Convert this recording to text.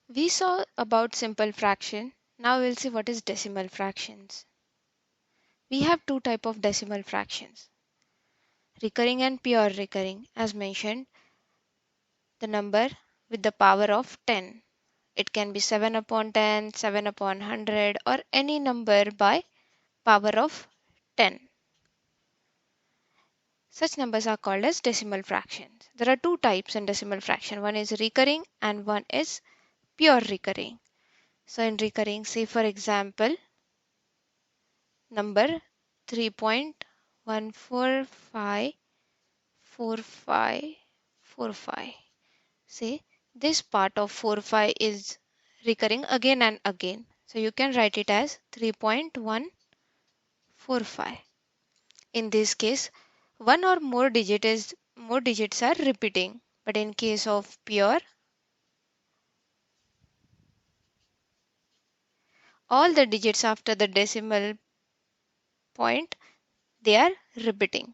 We saw about simple fraction. Now we'll see what is decimal fractions. We have two types of decimal fractions, recurring and pure recurring. As mentioned, the number with the power of 10. It can be 7 upon 10, 7 upon 100 or any number by power of 10. Such numbers are called as decimal fractions. There are two types in decimal fraction. One is recurring and one is pure recurring. So in recurring, say for example, number 3.1454545. Say this part of 45 is recurring again and again. So you can write it as 3.145. In this case, one or more digits are repeating. But in case of pure, all the digits after the decimal point, they are repeating.